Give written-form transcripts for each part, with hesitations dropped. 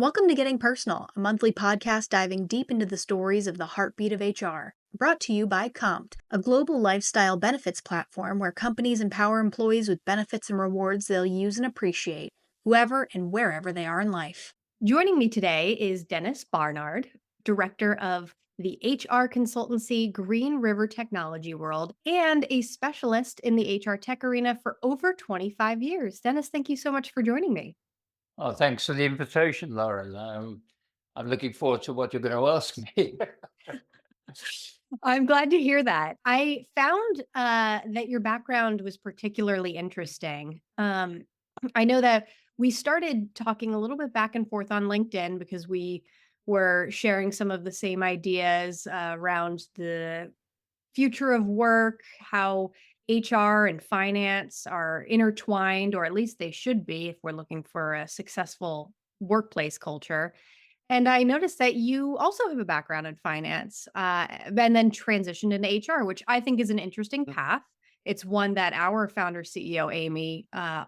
Welcome to Getting Personal, a monthly podcast diving deep into the stories of the heartbeat of HR. Brought to you by Compt, a global lifestyle benefits platform where companies empower employees with benefits and rewards they'll use and appreciate, whoever and wherever they are in life. Joining me today is Denis Barnard, director of the HR consultancy Green River Technology World and a specialist in the HR tech arena for over 25 years. Denis, thank you so much for joining me. Oh, thanks for the invitation, Lauren. I'm looking forward to what you're going to ask me. I'm glad to hear that. I found that your background was particularly interesting. I know that we started talking a little bit back and forth on LinkedIn because we were sharing some of the same ideas around the future of work, how HR and finance are intertwined, or at least they should be if we're looking for a successful workplace culture. And I noticed that you also have a background in finance, and then transitioned into HR, which I think is an interesting path. It's one that our founder CEO, Amy,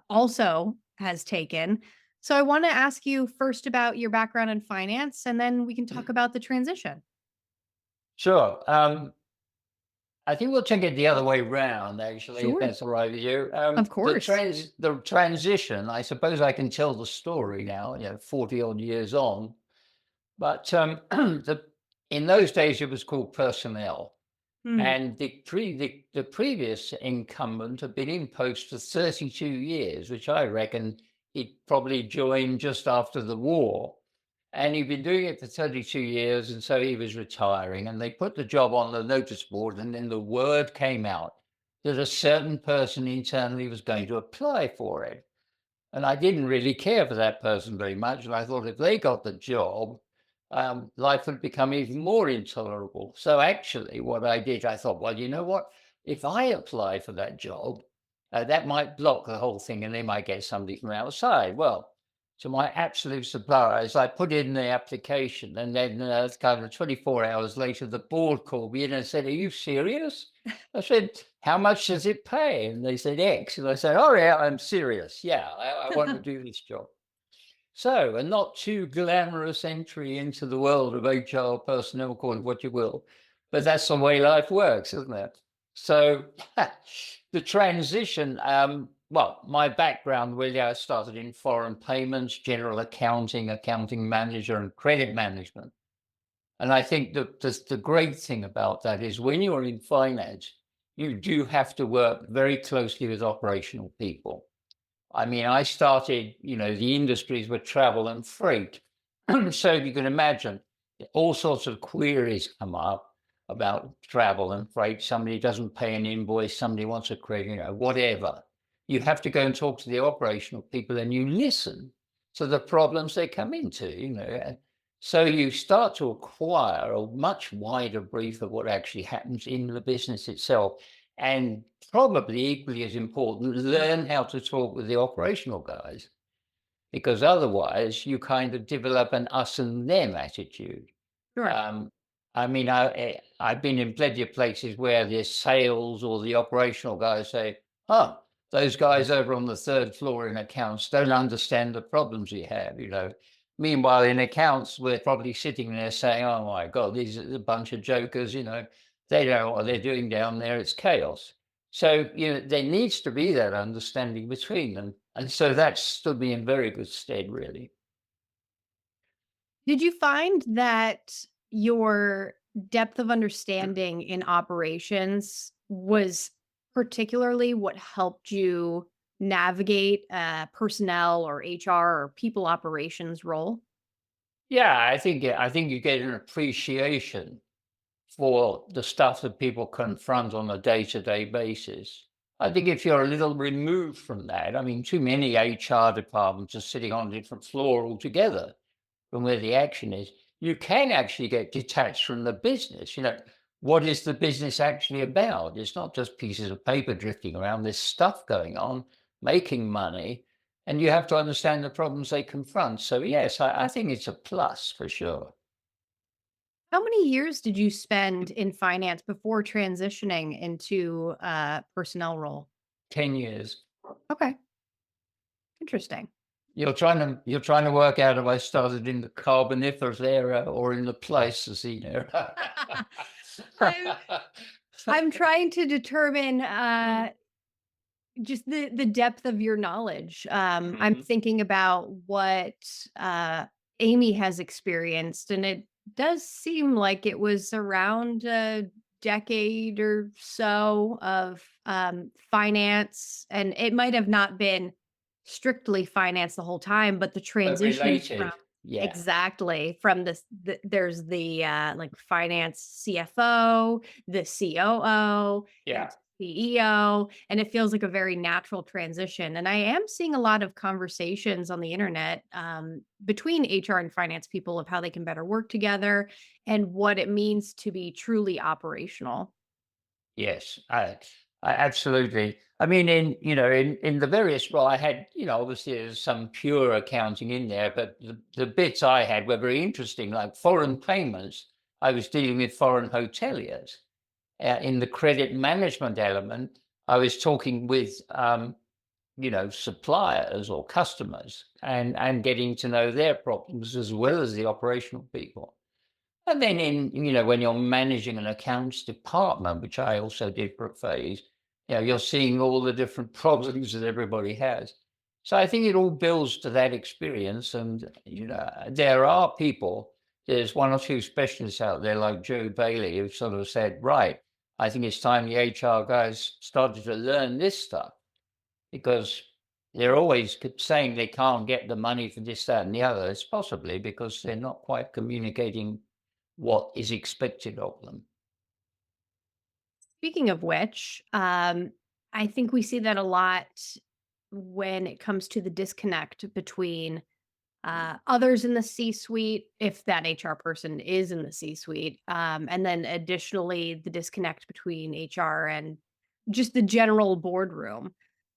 also has taken. So I want to ask you first about your background in finance, and then we can talk about the transition. Sure. I think we'll take it the other way round, actually, if Sure. that's all right with you. Of course. The transition, I suppose I can tell the story now, 40 odd years on. But in those days, it was called personnel. Hmm. And the previous incumbent had been in post for 32 years, which I reckon he'd probably joined just after the war. And he'd been doing it for 32 years, and so he was retiring. And they put the job on the notice board, and then the word came out that a certain person internally was going to apply for it. And I didn't really care for that person very much. And I thought if they got the job, life would become even more intolerable. So actually, what I did, I thought, well, you know what? If I apply for that job, that might block the whole thing and they might get somebody from outside. Well, to my absolute surprise, I put in the application and then kind of 24 hours later, the board called me in and said, are you serious? I said, how much does it pay? And they said X. And I said, oh, yeah, I'm serious. Yeah, I want to do this job. So, a not too glamorous entry into the world of HR personnel, call it what you will, but that's the way life works, isn't it? So, the transition, well, my background really, I started in foreign payments, general accounting, accounting manager, and credit management. And I think the great thing about that is when you're in finance, you do have to work very closely with operational people. I mean, I started, the industries were travel and freight. So you can imagine all sorts of queries come up about travel and freight. Somebody doesn't pay an invoice, somebody wants a credit, whatever. You have to go and talk to the operational people and you listen to the problems they come into. So you start to acquire a much wider brief of what actually happens in the business itself. And probably equally as important, learn how to talk with the operational guys, because otherwise you kind of develop an us and them attitude. Sure. Um, I mean, I've been in plenty of places where the sales or the operational guys say, "Oh, those guys over on the third floor in accounts don't understand the problems we have." Meanwhile, in accounts, we're probably sitting there saying, "Oh my God, these are a bunch of jokers. They don't know what they're doing down there. It's chaos." So, there needs to be that understanding between them. And so that stood me in very good stead, really. Did you find that your depth of understanding in operations was particularly what helped you navigate a personnel or HR or people operations role? Yeah, I think you get an appreciation for the stuff that people confront on a day-to-day basis. I think if you're a little removed from that, I mean, too many HR departments are sitting on a different floor altogether from where the action is. You can actually get detached from the business. What is the business actually about? It's not just pieces of paper drifting around. There's stuff going on, making money, and you have to understand the problems they confront. So yes, I think it's a plus for sure. How many years did you spend in finance before transitioning into a personnel role? 10 years. Okay, interesting. you're trying to work out if I started in the Carboniferous era or in the Pleistocene era. I'm I'm trying to determine, just the depth of your knowledge. I'm Mhm. thinking about what, uh, Amy has experienced, and it does seem like it was around a decade or so of, finance, and it might have not been strictly finance the whole time, but the But transition from related, yeah, exactly, from there's like, finance CFO, the COO, yeah. into CEO, and it feels like a very natural transition. And I am seeing a lot of conversations on the internet between HR and finance people of how they can better work together and what it means to be truly operational. Yes, I absolutely. I mean, in the various role, I had, obviously there's some pure accounting in there, but the bits I had were very interesting, like foreign payments. I was dealing with foreign hoteliers. In the credit management element, I was talking with, suppliers or customers and getting to know their problems as well as the operational people. And then when you're managing an accounts department, which I also did for a phase, you're seeing all the different problems that everybody has. So I think it all builds to that experience. And, there are people, there's one or two specialists out there like Joe Bailey who sort of said, right, I think it's time the HR guys started to learn this stuff because they're always saying they can't get the money for this, that, and the other. It's possibly because they're not quite communicating what is expected of them. Speaking of which, I think we see that a lot when it comes to the disconnect between others in the C-suite, if that HR person is in the C-suite, and then additionally the disconnect between HR and just the general boardroom.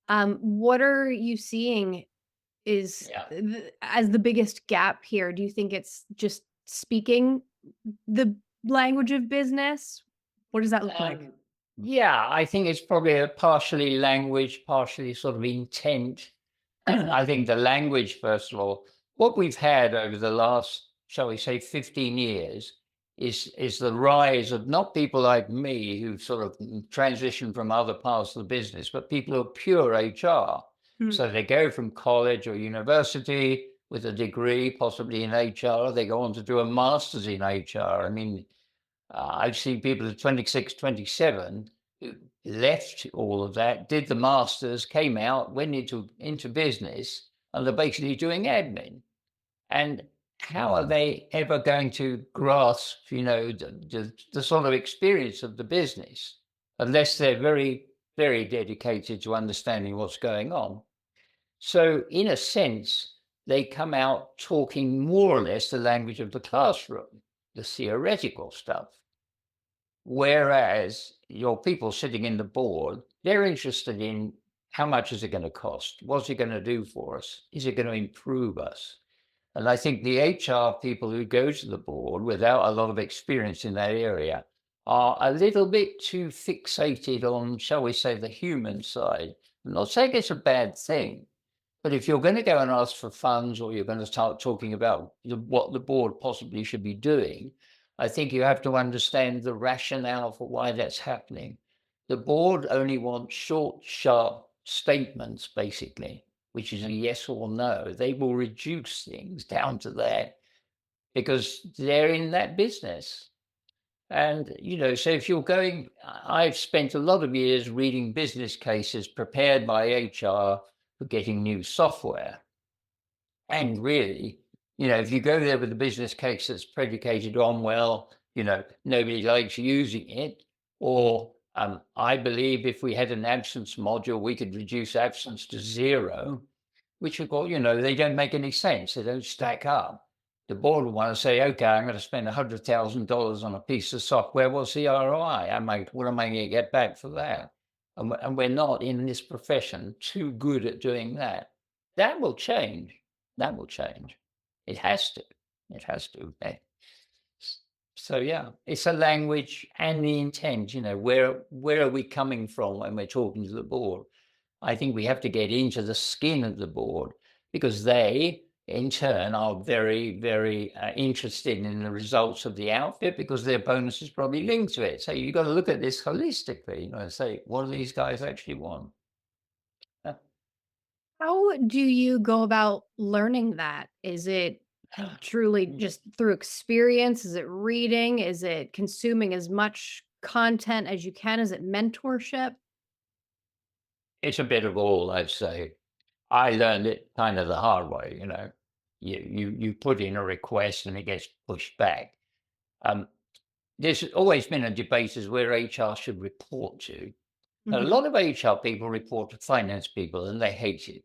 What are you seeing is Yeah. as the biggest gap here? Do you think it's just speaking the language of business? What does that look like? Um, yeah, I think it's probably a partially language, partially sort of intent. I think the language, first of all, what we've had over the last, shall we say, 15 years is the rise of not people like me who sort of transitioned from other parts of the business, but people who are pure HR. Hmm. So they go from college or university with a degree, possibly in HR. They go on to do a master's in HR. I mean, I've seen people at 26, 27 who left all of that, did the masters, came out, went into business, and they're basically doing admin. And how are they ever going to grasp, the sort of experience of the business unless they're very, very dedicated to understanding what's going on? So, in a sense, they come out talking more or less the language of the classroom, the theoretical stuff. Whereas your people sitting in the board, they're interested in how much is it going to cost? What's it going to do for us? Is it going to improve us? And I think the HR people who go to the board without a lot of experience in that area are a little bit too fixated on, shall we say, the human side. I'm not saying it's a bad thing, but if you're going to go and ask for funds or you're going to start talking about what the board possibly should be doing, I think you have to understand the rationale for why that's happening. The board only wants short, sharp statements, basically, which is a yes or no. They will reduce things down to that because they're in that business. And, so if you're going, I've spent a lot of years reading business cases prepared by HR for getting new software. And really, if you go there with a business case that's predicated on, well, nobody likes using it, or I believe if we had an absence module, we could reduce absence to zero, which of course, they don't make any sense. They don't stack up. The board will want to say, okay, I'm going to spend $100,000 on a piece of software. What's the ROI? What am I going to get back for that? And we're not in this profession too good at doing that. That will change. That will change. It has to. It has to. So yeah, it's a language and the intent. Where are we coming from when we're talking to the board? I think we have to get into the skin of the board because they, in turn, are very, very interested in the results of the outfit because their bonus is probably linked to it. So you've got to look at this holistically, and say, what do these guys actually want? Uh, How do you go about learning that? Is it truly just through experience? Is it reading? Is it consuming as much content as you can? Is it mentorship? It's a bit of all, I'd say. I learned it kind of the hard way, you know. You put in a request and it gets pushed back. Um, there's always been a debate as where HR should report to. A Mhm. lot of HR people report to finance people and they hate it.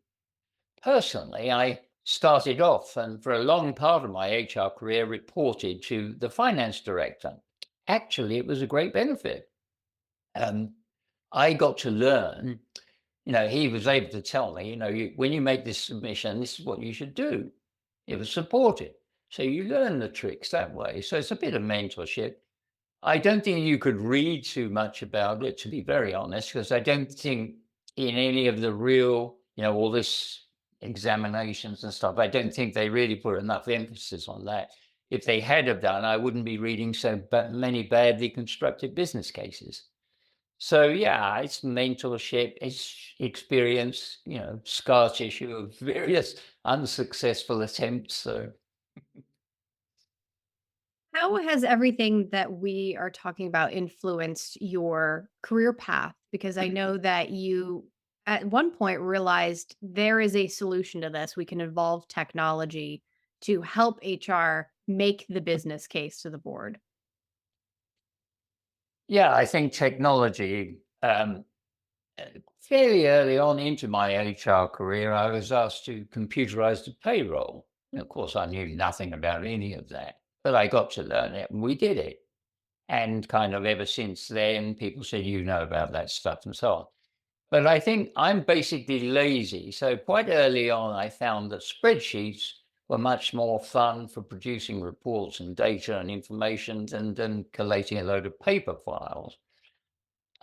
Personally, I started off and for a long part of my HR career reported to the finance director. Actually, it was a great benefit. Um, I got to learn, he was able to tell me, when you make this submission, this is what you should do. It was supported. So you learn the tricks that way. So it's a bit of mentorship. I don't think you could read too much about it, to be very honest, because I don't think in any of the real, all this examinations and stuff, I don't think they really put enough emphasis on that. If they had have done, I wouldn't be reading so many badly constructed business cases. So yeah, it's mentorship, it's experience, scar tissue of various unsuccessful attempts. So How has everything that we are talking about influenced your career path? Because I know that you, at one point, realized there is a solution to this. We can evolve technology to help HR make the business case to the board. yeah, I think technology. Uh, Fairly early on into my HR career, I was asked to computerize the payroll. And of course, I knew nothing about any of that, but I got to learn it and we did it. And kind of ever since then, people said, you know about that stuff and so on. But I think I'm basically lazy. So quite early on, I found that spreadsheets were much more fun for producing reports and data and information than collating a load of paper files.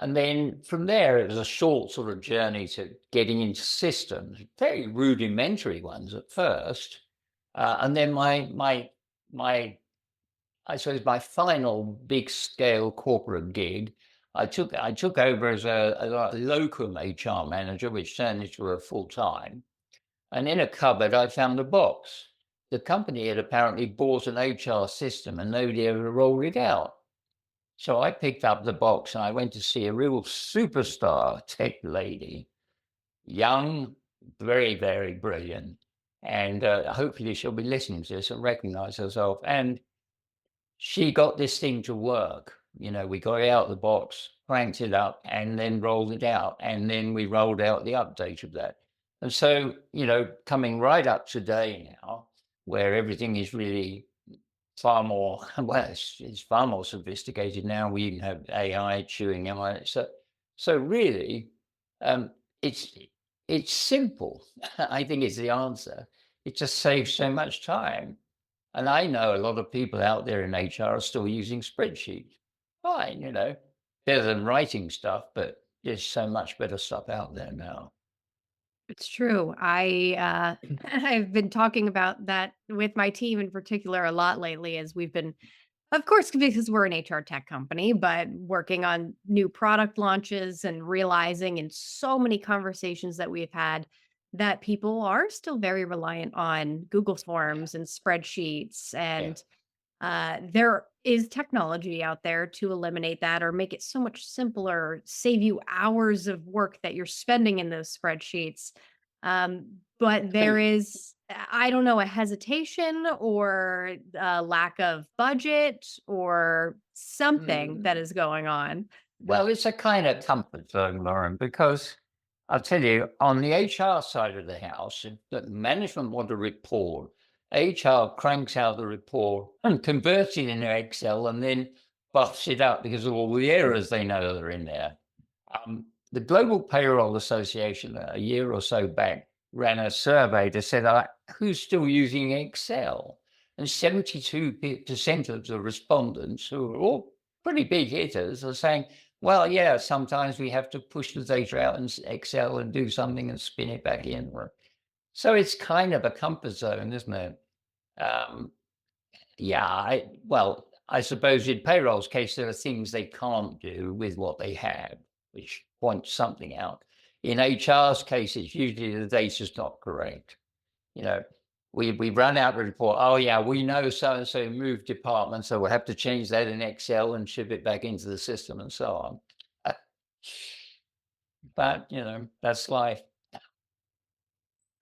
And then from there, it was a short sort of journey to getting into systems, very rudimentary ones at first. And then my I suppose my final big scale corporate gig, I took over as a locum HR manager, which turned into a full time. And in a cupboard, I found a box. The company had apparently bought an HR system and nobody ever rolled it out. So I picked up the box and I went to see a real superstar tech lady, young, very, very brilliant. And hopefully she'll be listening to this and recognize herself. And she got this thing to work. We got it out of the box, cranked it up, and then rolled it out. And then we rolled out the update of that. And so, coming right up today now, where everything is really far more, well, it's far more sophisticated now. We even have AI chewing on it. So really, um, it's it's simple. I think is the answer. It just saves so much time. And I know a lot of people out there in HR are still using spreadsheets. Fine, better than writing stuff, but there's so much better stuff out there now. It's true. I've been talking about that with my team in particular a lot lately as we've been, of course, because we're an HR tech company, but working on new product launches and realizing in so many conversations that we've had that people are still very reliant on Google Forms and spreadsheets. Yeah. And there is technology out there to eliminate that or make it so much simpler, save you hours of work that you're spending in those spreadsheets. But there is, I don't know, a hesitation or a lack of budget or something that Mm, is going on. well, it's a kind of comfort zone, Lauren, because I'll tell you, on the HR side of the house, if the management want a report, HR cranks out the report and converts it into Excel and then buffs it up because of all the errors they know that are in there. The Global Payroll Association, a year or so back, ran a survey that said, who's still using Excel? And 72% of the respondents, who are all pretty big hitters, are saying, well, yeah, sometimes we have to push the data out in Excel and do something and spin it back in. So it's kind of a comfort zone, isn't it? Um, yeah, I suppose in payroll's case, there are things they can't do with what they have, which points something out. In HR's case, it's usually the data's not correct. You know, we run out the report. Oh yeah, we know so and so moved department, so we'll have to change that in Excel and ship it back into the system and so on. Uh, But that's life.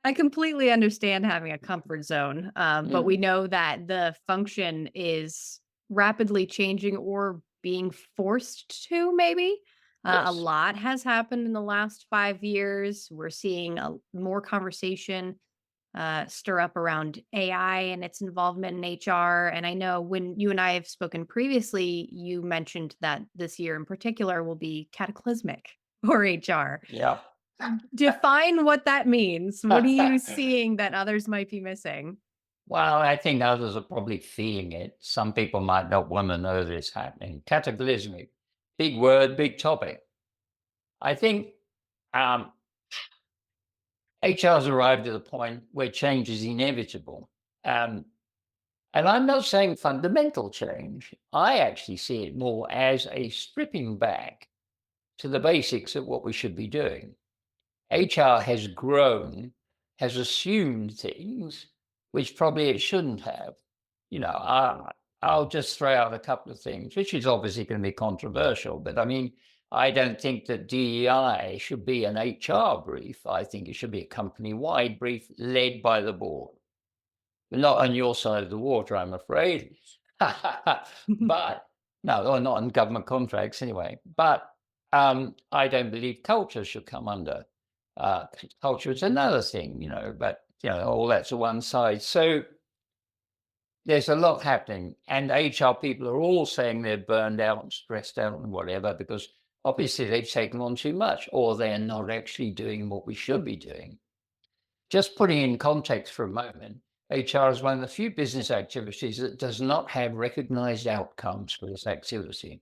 I completely understand having a comfort zone, but we Mm. know that the function is rapidly changing or being forced to, maybe. A Yes. lot has happened in the last 5 years. We're seeing more conversation stir up around AI and its involvement in HR. And I know when you and I have spoken previously, you mentioned that this year in particular will be cataclysmic for HR. Yeah. Define what that means. What are you seeing that others might be missing? Well, I think others are probably feeling it. Some people might not want to know this happening. Cataclysmic, big word, big topic. I think HR's arrived at a point where change is inevitable. Um, and I'm not saying fundamental change. I actually see it more as a stripping back to the basics of what we should be doing. HR has grown, has assumed things which probably it shouldn't have. I'll just throw out a couple of things, which is obviously going to be controversial, but I mean, I don't think that DEI should be an HR brief. I think it should be a company wide brief led by the board. Not on your side of the water, I'm afraid. But no, or not on government contracts anyway. But I don't believe culture should come under. Culture is another thing, but all that's to one side. So there's a lot happening, and HR people are all saying they're burned out and stressed out and whatever because obviously they've taken on too much, or they're not actually doing what we should be doing. Just putting in context for a moment, HR is one of the few business activities that does not have recognized outcomes for this activity.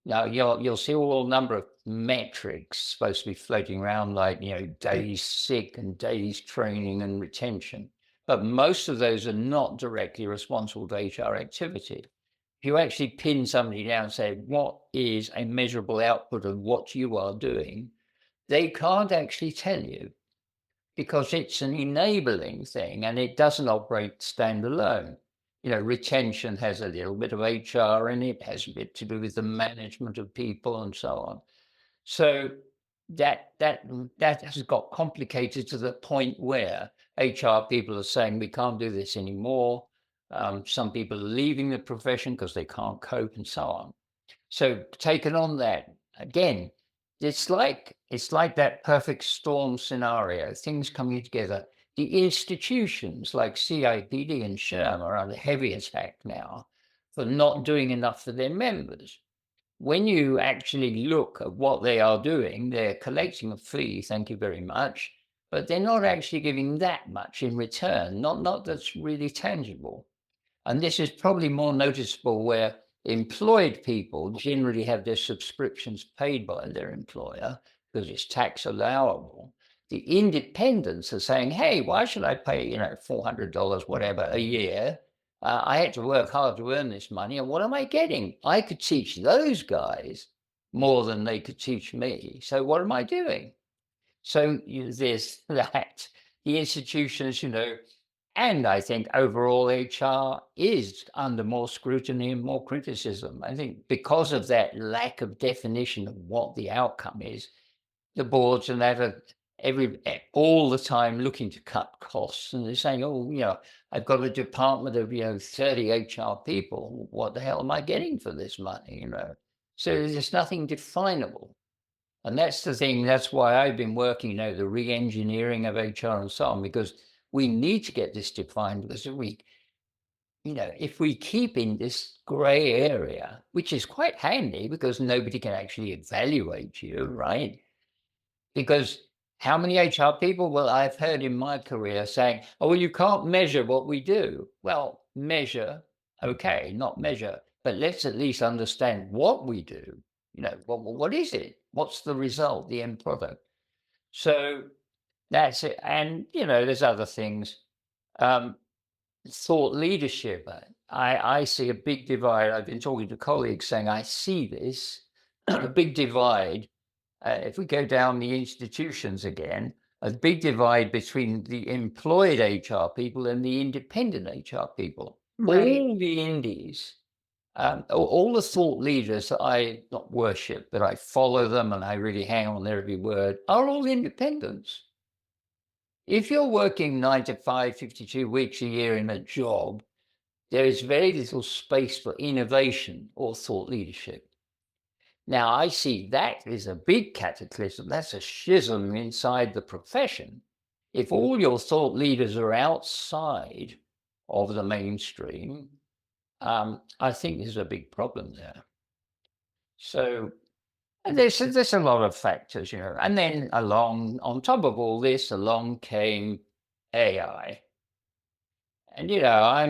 Now, you'll see all a number of metrics supposed to be floating around, like days sick and days training and retention, but most of those are not directly responsible to HR activity. If you actually pin somebody down and say, "What is a measurable output of what you are doing?" they can't actually tell you because it's an enabling thing and it doesn't operate standalone. Retention has a little bit of HR in it, has a bit to do with the management of people and so on. So that has got complicated to the point where HR people are saying we can't do this anymore. Some people are leaving the profession because they can't cope and so on. So taking on that again, it's like that perfect storm scenario, things coming together. The institutions like CIPD and SHRM are under heavy attack now for not doing enough for their members. When you actually look at what they are doing, they're collecting a fee, thank you very much, but they're not actually giving that much in return, not that's really tangible. And this is probably more noticeable where employed people generally have their subscriptions paid by their employer because it's tax allowable. The independents are saying, hey, why should I pay, $400, whatever, a year? I had to work hard to earn this money. And what am I getting? I could teach those guys more than they could teach me. So what am I doing? So there's that. The institutions, and I think overall HR is under more scrutiny and more criticism. I think because of that lack of definition of what the outcome is, the boards and that are all the time looking to cut costs, and they're saying, "Oh, I've got a department of 30 HR people. What the hell am I getting for this money?" So there's nothing definable. And that's the thing. That's why I've been working, the re-engineering of HR and so on, because we need to get this defined. Because if we keep in this gray area, which is quite handy because nobody can actually evaluate you, right? Because how many HR people? Well, I've heard in my career saying, "Oh, well, you can't measure what we do." Well, measure, okay, not measure, but let's at least understand what we do. What is it? What's the result, the end product? So That's it. And, there's other things. Um, Thought leadership. I see a big divide. I've been talking to colleagues saying I see this a big divide. If we go down the institutions again, a big divide between the employed HR people and the independent HR people. Right. All the indies, all the thought leaders that I not worship, but I follow them and I really hang on their every word, are all independents. If you're working 9 to 5, 52 weeks a year in a job, there is very little space for innovation or thought leadership. Now, I see that is a big cataclysm. That's a schism inside the profession. If all your thought leaders are outside of the mainstream, I think there's a big problem there. So and there's a lot of factors, and then along on top of all this, along came AI. And I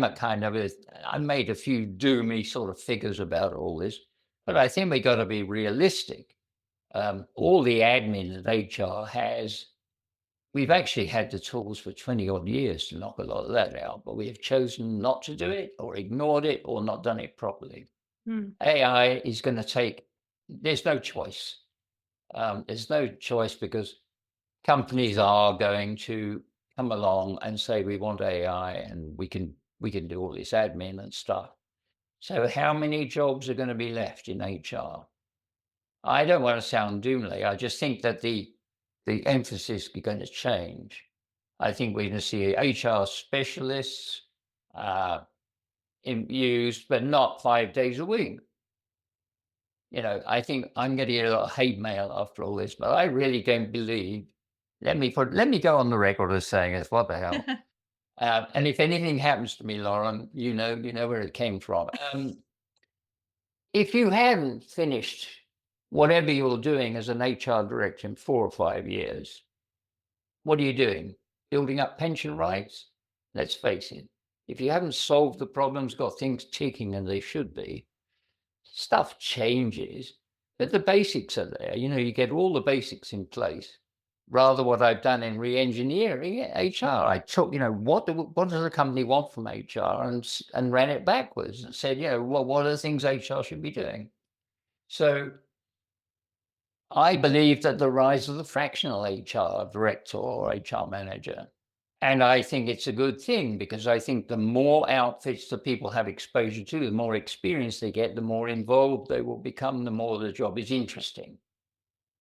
made a few doomy sort of figures about all this, but I think we got to be realistic. All the admin that HR has, we've actually had the tools for 20 odd years to knock a lot of that out, but we have chosen not to do it or ignored it or not done it properly. Hmm. AI is going to there's no choice. There's no choice because companies are going to come along and say we want AI and we can do all this admin and stuff. So how many jobs are going to be left in HR? I don't want to sound doomly. I just think that the emphasis is going to change. I think we're going to see HR specialists used, but not 5 days a week. I think I'm going to get a lot of hate mail after all this, but I really don't believe. Let me go on the record as saying this. What the hell? And if anything happens to me, Lauren, you know where it came from. If you haven't finished whatever you're doing as an HR director in 4 or 5 years, what are you doing? Building up pension rights? Let's face it. If you haven't solved the problems, got things ticking and they should be, stuff changes, but the basics are there. You get all the basics in place. Rather, what I've done in re-engineering HR, I took, what does a company want from HR, and ran it backwards and said, well, what are the things HR should be doing? So I believe that the rise of the fractional HR director or HR manager. And I think it's a good thing because I think the more outfits that people have exposure to, the more experience they get, the more involved they will become, the more the job is interesting.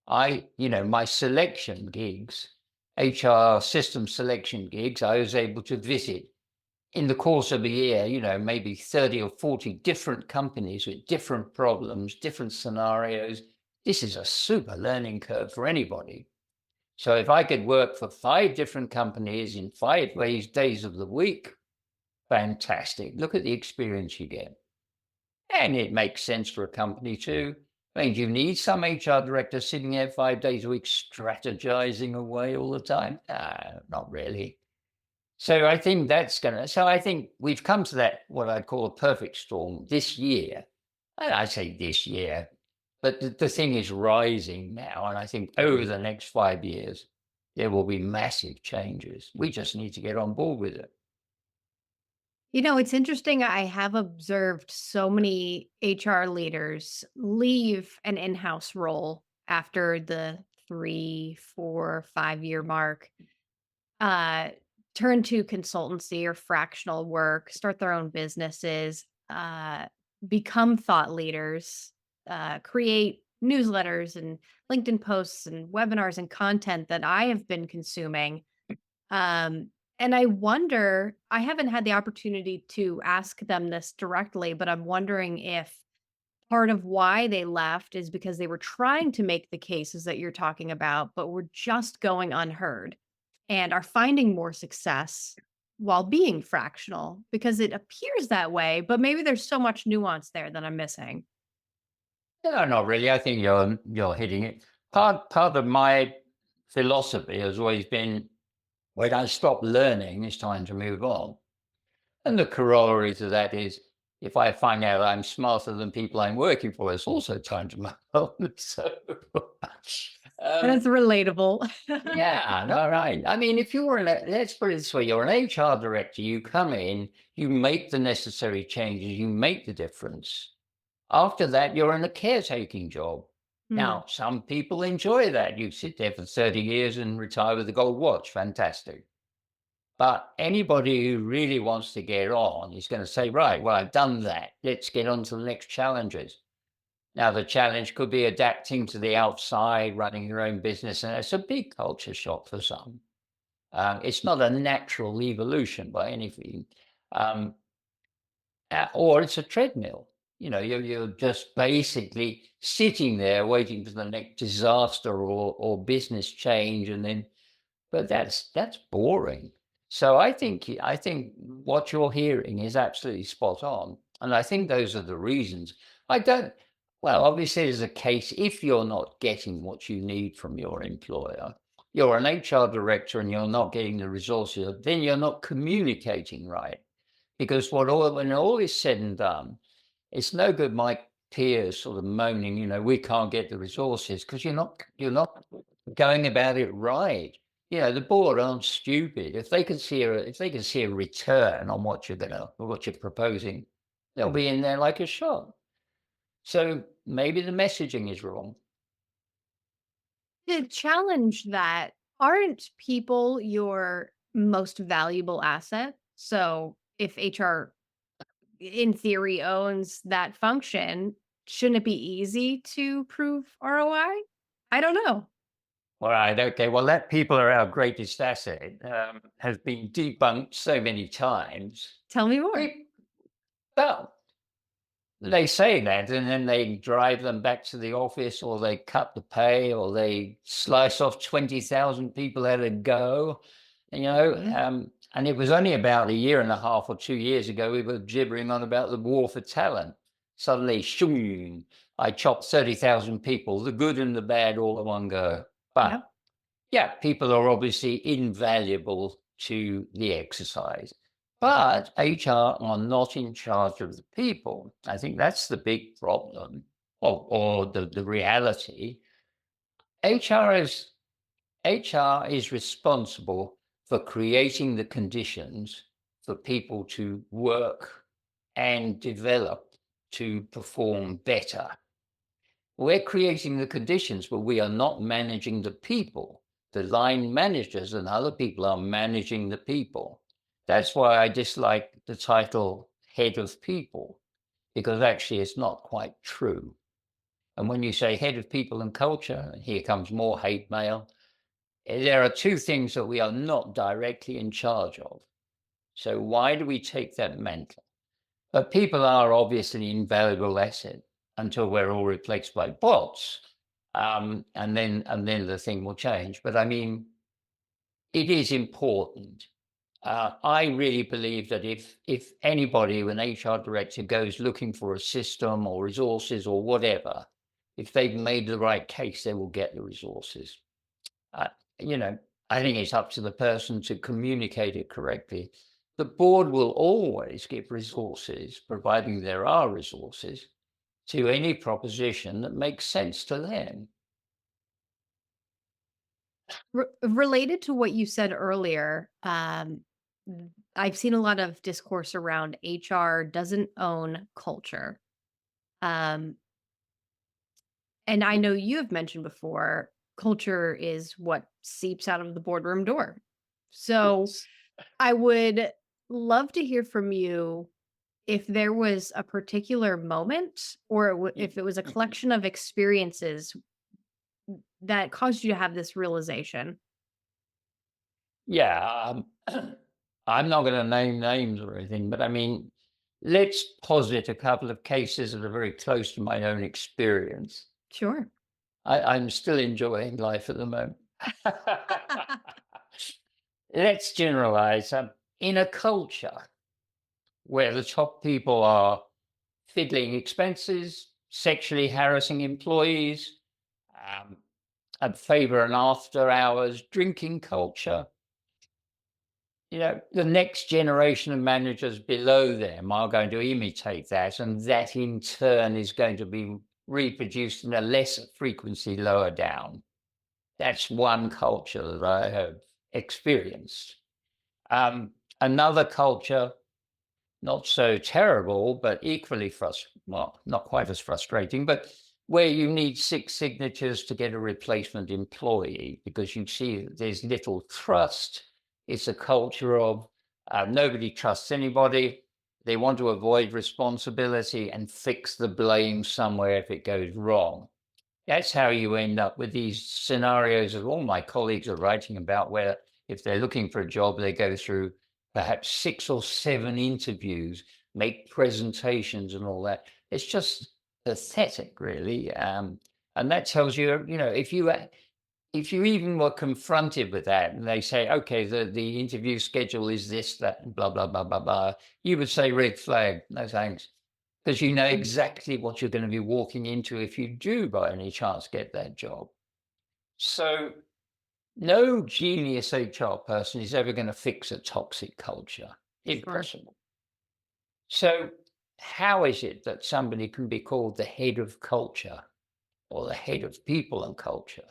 My selection gigs, HR system selection gigs, I was able to visit in the course of a year, maybe 30 or 40 different companies with different problems, different scenarios. This is a super learning curve for anybody. So if I could work for 5 different companies in 5 days of the week, fantastic. Look at the experience you get. And it makes sense for a company too. I mean, do you need some HR director sitting there 5 days a week strategizing away all the time? Not really. So I think I think we've come to that, what I'd call a perfect storm this year. And I say this year, but the thing is rising now. And I think over the next 5 years, there will be massive changes. We just need to get on board with it. It's interesting. I have observed so many HR leaders leave an in house role after the 3, 4, 5 year mark, uh, turn to consultancy or fractional work, start their own businesses, become thought leaders, create newsletters and LinkedIn posts and webinars and content that I have been consuming. Um, and I wonder, I haven't had the opportunity to ask them this directly, but I'm wondering if part of why they left is because they were trying to make the cases that you're talking about, but were just going unheard and are finding more success while being fractional because it appears that way, but maybe there's so much nuance there that I'm missing. No, not really. I think you're hitting it. Part of my philosophy has always been when I stop learning, it's time to move on. And the corollary to that is if I find out I'm smarter than people I'm working for, it's also time to move on. So Um, That's relatable. yeah, all right. I mean, if you're let's put it this way, you're an HR director, you come in, you make the necessary changes, you make the difference. After that, you're in a caretaking job. Hmm. Now, some people enjoy that. You sit there for 30 years and retire with a gold watch. Fantastic. But anybody who really wants to get on is going to say, right, well, I've done that. Let's get on to the next challenges. Now, the challenge could be adapting to the outside, running your own business. And it's a big culture shock for some. It's not a natural evolution by anything. Um, or it's a treadmill. You're just basically sitting there waiting for the next disaster or business change, and then but that's boring. So I think what you're hearing is absolutely spot on, and I think those are the reasons. I don't. Well, obviously, there's a case if you're not getting what you need from your employer, you're an HR director and you're not getting the resources, then you're not communicating right. Because when all is said and done, it's no good my peers sort of moaning, we can't get the resources because you're not going about it right. The board aren't stupid. If they can see a return on what you're proposing, they'll be in there like a shot. So maybe the messaging is wrong. To challenge that, aren't people your most valuable asset? So if HR in theory owns that function, shouldn't it be easy to prove ROI? I don't know. All right, okay. Well, that people are our greatest asset has been debunked so many times. Tell me more. Pe- Well, they say that, and then they drive them back to the office, or they cut the pay, or they slice off 20,000 people at a go. And it was only about a year and a half or 2 years ago we were gibbering on about the war for talent. Suddenly, shoom, I chopped 30,000 people, the good and the bad, all at one go. But Yep. yeah, people are obviously invaluable to the exercise. But HR are not in charge of the people. I think that's the big problem, or the reality. HR is HR is responsible for creating the conditions for people to work and develop to perform better. We're creating the conditions, but we are not managing the people. The line managers and other people are managing the people. That's why I dislike the title head of people, because actually it's not quite true. And when you say head of people and culture, here comes more hate mail. There are two things that we are not directly in charge of. So why do we take that mantle? But people are obviously an invaluable asset until we're all replaced by bots. And then the thing will change. But I mean, it is important. I really believe that if anybody, an HR director, goes looking for a system or resources or whatever, if they've made the right case, they will get the resources. Uh, you know, I think it's up to the person to communicate it correctly. The board will always give resources, providing there are resources, to any proposition that makes sense to them. Related to what you said earlier, I've seen a lot of discourse around HR doesn't own culture. Um, and I know you have mentioned before, culture is what seeps out of the boardroom door. So Yes. I would love to hear from you if there was a particular moment or if it was a collection of experiences that caused you to have this realization. Yeah, I'm not going to name names or anything, but I mean, let's posit a couple of cases that are very close to my own experience. Sure. I'm still enjoying life at the moment. Let's generalize. In a culture where the top people are fiddling expenses, sexually harassing employees, um, and favor an after hours drinking culture, the next generation of managers below them are going to imitate that, and that in turn is going to be reproduced in a lesser frequency lower down. That's one culture that I have experienced. Another culture, not so terrible, but equally well, not quite as frustrating, but where you need 6 signatures to get a replacement employee because you see that there's little trust. It's a culture of nobody trusts anybody. They want to avoid responsibility and fix the blame somewhere if it goes wrong. That's how you end up with these scenarios that all my colleagues are writing about, where if they're looking for a job, they go through perhaps 6 or 7 interviews, make presentations and all that. It's just pathetic, really. And that tells you, if you even were confronted with that and they say, okay, the interview schedule is this, that, and blah, blah, blah, blah, blah, you would say red flag, no thanks. Because you know exactly what you're going to be walking into if you do by any chance get that job. So no genius HR person is ever going to fix a toxic culture. Sure. Impossible. So how is it that somebody can be called the head of culture or the head of people and culture?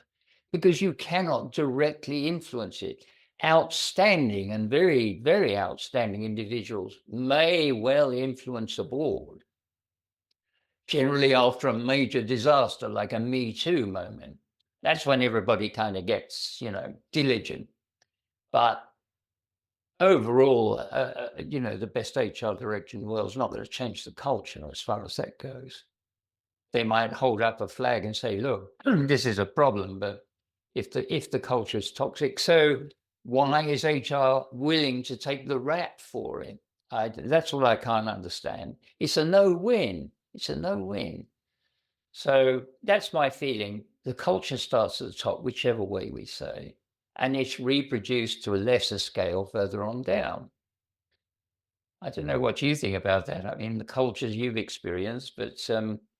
Because you cannot directly influence it. Outstanding and very, very outstanding individuals may well influence a board, generally after a major disaster like a Me Too moment. That's when everybody kind of gets, diligent. But overall, the best HR director in the world is not going to change the culture as far as that goes. They might hold up a flag and say, "Look, this is a problem," but if the culture is toxic, so why is HR willing to take the rap for it? That's what I can't understand. It's a no-win. It's a no-win. So that's my feeling. The culture starts at the top, whichever way we say, and it's reproduced to a lesser scale further on down. I don't know what you think about that. I mean, the cultures you've experienced, but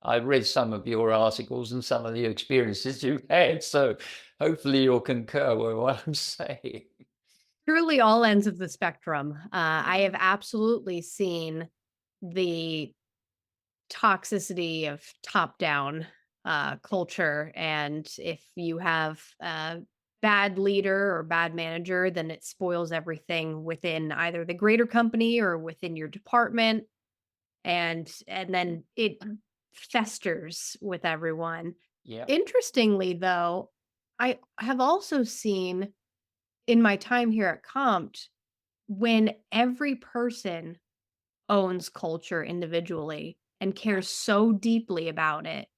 I've read some of your articles and some of the experiences you've had. So hopefully you'll concur with what I'm saying. Truly all ends of the spectrum. I have absolutely seen the toxicity of top-down, culture, and if you have a bad leader or bad manager, then it spoils everything within either the greater company or within your department, and then it festers with everyone. Yeah. Interestingly, though, I have also seen in my time here at Compt, when every person owns culture individually and cares so deeply about it,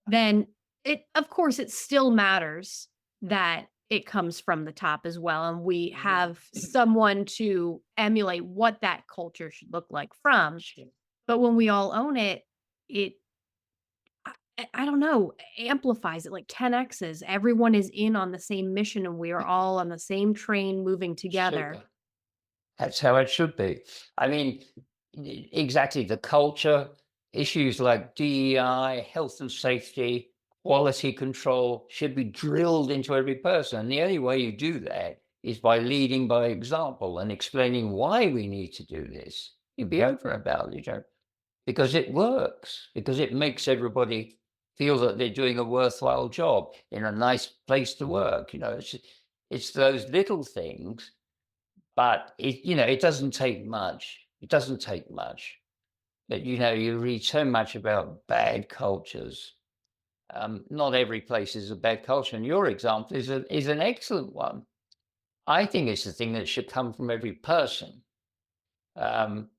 then it of course, it still matters that it comes from the top as well, and we have someone to emulate what that culture should look like from. Sure. But when we all own it, it I don't know, amplifies it like 10x's. Everyone is in on the same mission, and we are all on the same train moving together. Super. That's how it should be. I mean, exactly. The culture, issues like DEI, health and safety, quality control should be drilled into every person. And the only way you do that is by leading by example and explaining why we need to do this. You'd be open about it, because it works, because it makes everybody feel that they're doing a worthwhile job in a nice place to work. It's those little things, but it doesn't take much. It doesn't take much. But you read so much about bad cultures. Not every place is a bad culture, and your example is an excellent one. I think it's the thing that should come from every person. Um,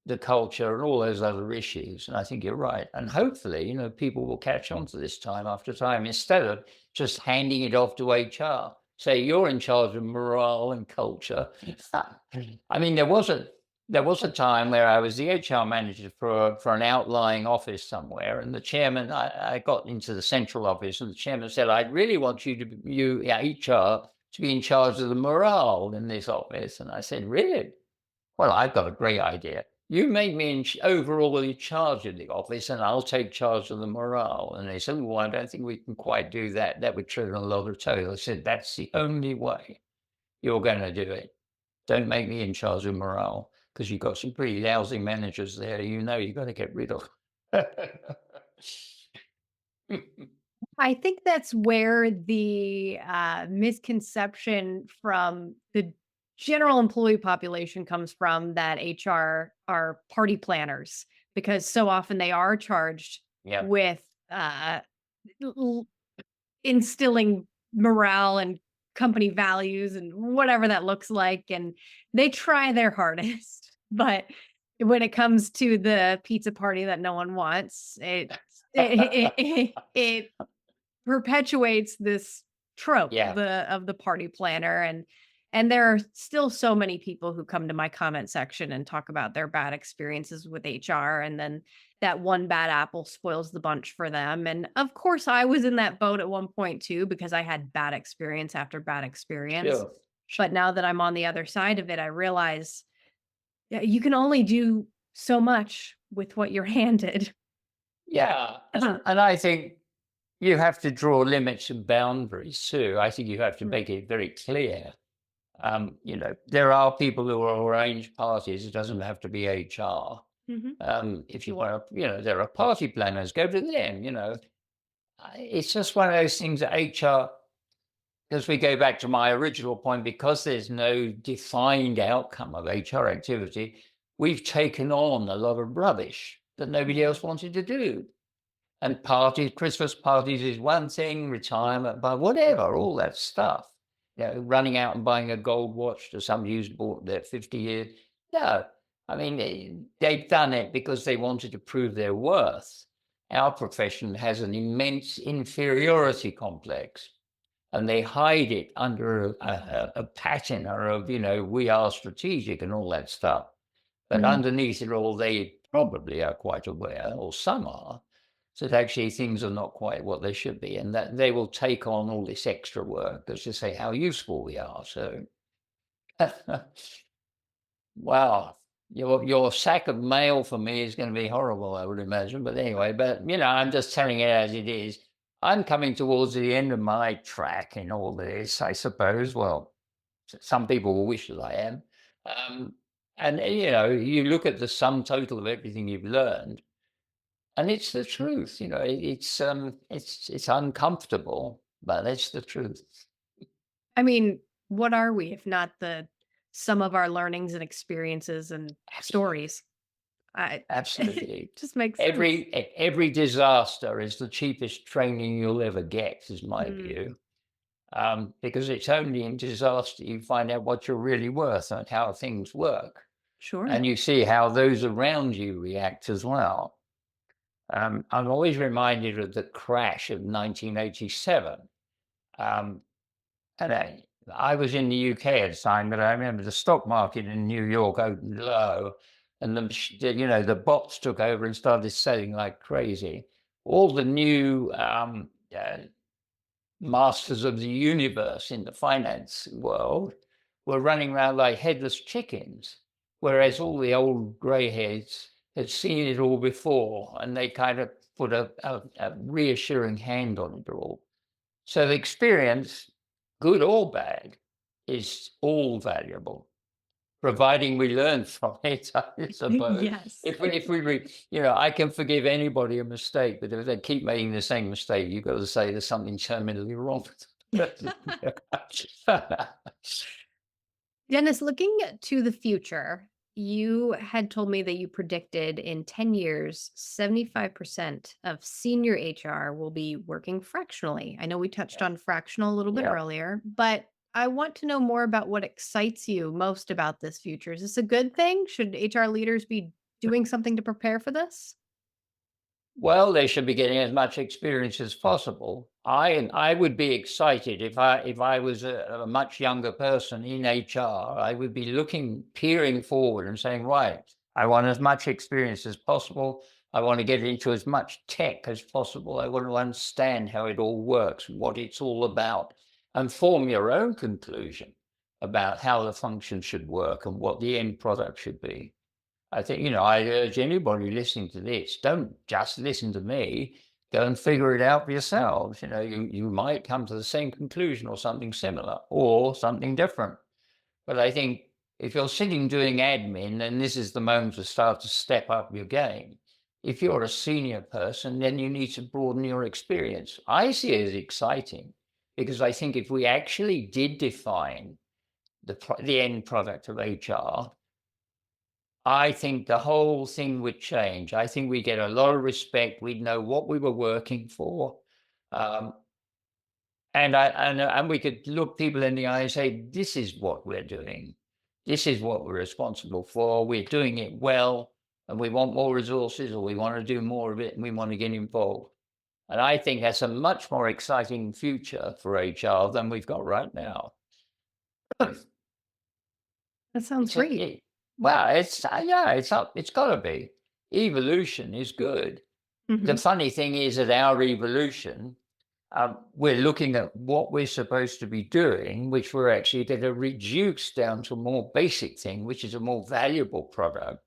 the culture and all those other issues. And I think you're right. And hopefully, people will catch on to this time after time instead of just handing it off to HR. Say you're in charge of morale and culture. I mean, there was a time where I was the HR manager for an outlying office somewhere, and the chairman. I got into the central office, and the chairman said, "I'd really want you HR to be in charge of the morale in this office." And I said, "Really? Well, I've got a great idea. You make me overall in charge of the office, and I'll take charge of the morale." And they said, "Well, I don't think we can quite do that. That would tread on a lot of toes." I said, "That's the only way you're going to do it. Don't make me in charge of morale, because you've got some pretty lousy managers there. You've got to get rid of." I think that's where the misconception from the general employee population comes from, that HR are party planners, because so often they are charged Yeah. with l- instilling morale and company values and whatever that looks like. And they try their hardest. But when it comes to the pizza party that no one wants, it perpetuates this trope, Yeah, of the party planner. And there are still so many people who come to my comment section and talk about their bad experiences with HR, and then that one bad apple spoils the bunch for them. And of course I was in that boat at one point too, because I had bad experience after bad experience. sure. But now that I'm on the other side of it, I realize, yeah, you can only do so much with what you're handed. Yeah, and I think you have to draw limits and boundaries too. I think you have to make it very clear. There are people who will arrange parties. It doesn't have to be HR. Mhm. If you want to, there are party planners. Go to them. It's just one of those things that HR. Because we go back to my original point, because there's no defined outcome of HR activity, we've taken on a lot of rubbish that nobody Yeah. else wanted to do. And parties, Christmas parties is one thing, retirement, but whatever, all that stuff. Running out and buying a gold watch to somebody who's bought their 50 years. No, I mean, they've done it because they wanted to prove their worth. Our profession has an immense inferiority complex, and they hide it under a patina of, we are strategic and all that stuff. But Mhm. underneath it all, they probably are quite aware, or some are, that actually things are not quite what they should be, and that they will take on all this extra work just to say how useful we are. So, wow, your sack of mail for me is going to be horrible, I would imagine. But anyway, I'm just telling it as it is. I'm coming towards the end of my track in all this, I suppose. Well, some people will wish that I am. Um, and you look at the sum total of everything you've learned, and it's the truth. It's uncomfortable, but it's the truth. I mean, what are we if not the sum of our learnings and experiences and Absolutely, stories? I it absolutely. just makes sense. Every disaster is the cheapest training you'll ever get, is my Mm, view. Because it's only in disaster you find out what you're really worth and how things work, sure. and you see how those around you react as well. I'm always reminded of the crash of 1987. Um, and I was in the UK at the time, but I remember the stock market in New York opened low, and the bots took over and started selling like crazy. All the new masters of the universe in the finance world were running around like headless chickens, whereas all the old grey heads had seen it all before, and they kind of put a reassuring hand on it all. So the experience, good or bad, is all valuable, providing we learn from it, I suppose. Yes. I can forgive anybody a mistake, but if they keep making the same mistake, you've got to say there's something terminally wrong with them. Dennis, looking to the future, you had told me that you predicted in 10 years, 75% of senior HR will be working fractionally. I know we touched Yeah. on fractional a little bit Yeah. earlier, but I want to know more about what excites you most about this future. Is this a good thing? Should HR leaders be doing something to prepare for this? Well, they should be getting as much experience as possible. I would be excited if I was a much younger person in HR. I would be peering forward and saying, right, I want as much experience as possible. I want to get into as much tech as possible. I want to understand how it all works, what it's all about, and form your own conclusion about how the function should work and what the end product should be. I think, I urge anybody listening to this, don't just listen to me. Go and figure it out for yourselves. You might come to the same conclusion or something similar or something different. But I think if you're sitting doing admin, then this is the moment to start to step up your game. If you're a senior person, then you need to broaden your experience. I see it as exciting because I think if we actually did define the end product of HR, I think the whole thing would change. I think we get a lot of respect. We'd know what we were working for. Um, and we could look people in the eye and say, "This is what we're doing. This is what we're responsible for. We're doing it well, and we want more resources, or we want to do more of it, and we want to get involved." And I think that's a much more exciting future for HR than we've got right now. That sounds It's great. well, it's yeah, it's up. It's got to be. Evolution is good. The Mhm. funny thing is that our evolution, we're looking at what we're supposed to be doing, which we're actually going to reduce down to a more basic thing, which is a more valuable product.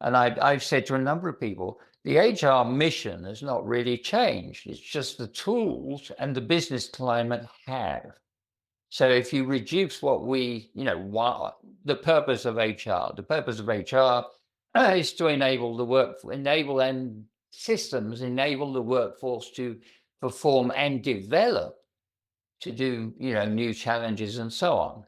And I've said to a number of people, the HR mission has not really changed. It's just the tools and the business climate have. So if you reduce what the purpose of HR, is to enable and systems enable the workforce to perform and develop to do, new challenges and so on.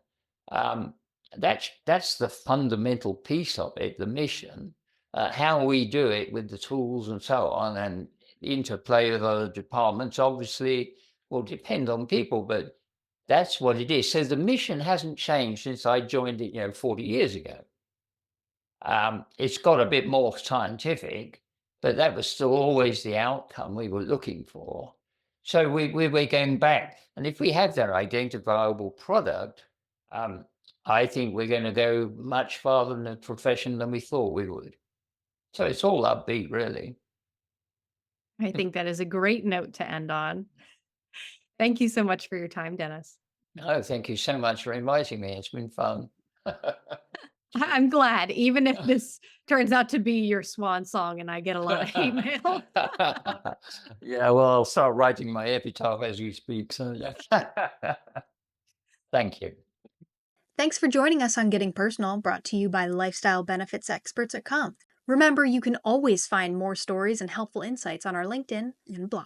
Um, that's the fundamental piece of it, the mission. How we do it with the tools and so on, and the interplay with other departments, obviously, will depend on people, but that's what it is. So the mission hasn't changed since I joined it, 40 years ago. It's got a bit more scientific, but that was still always the outcome we were looking for. So we're going back. And if we have that identifiable product, um, I think we're going to go much farther in the profession than we thought we would. So it's all upbeat, really. I think that is a great note to end on. Thank you so much for your time, Dennis. No, thank you so much for inviting me. It's been fun. I'm glad, even if this turns out to be your swan song and I get a lot of hate mail. Yeah, well, I'll start writing my epitaph as you speak. So, yeah. Thank you. Thanks for joining us on Getting Personal, brought to you by lifestyle benefits experts at Compt. Remember, you can always find more stories and helpful insights on our LinkedIn and blog.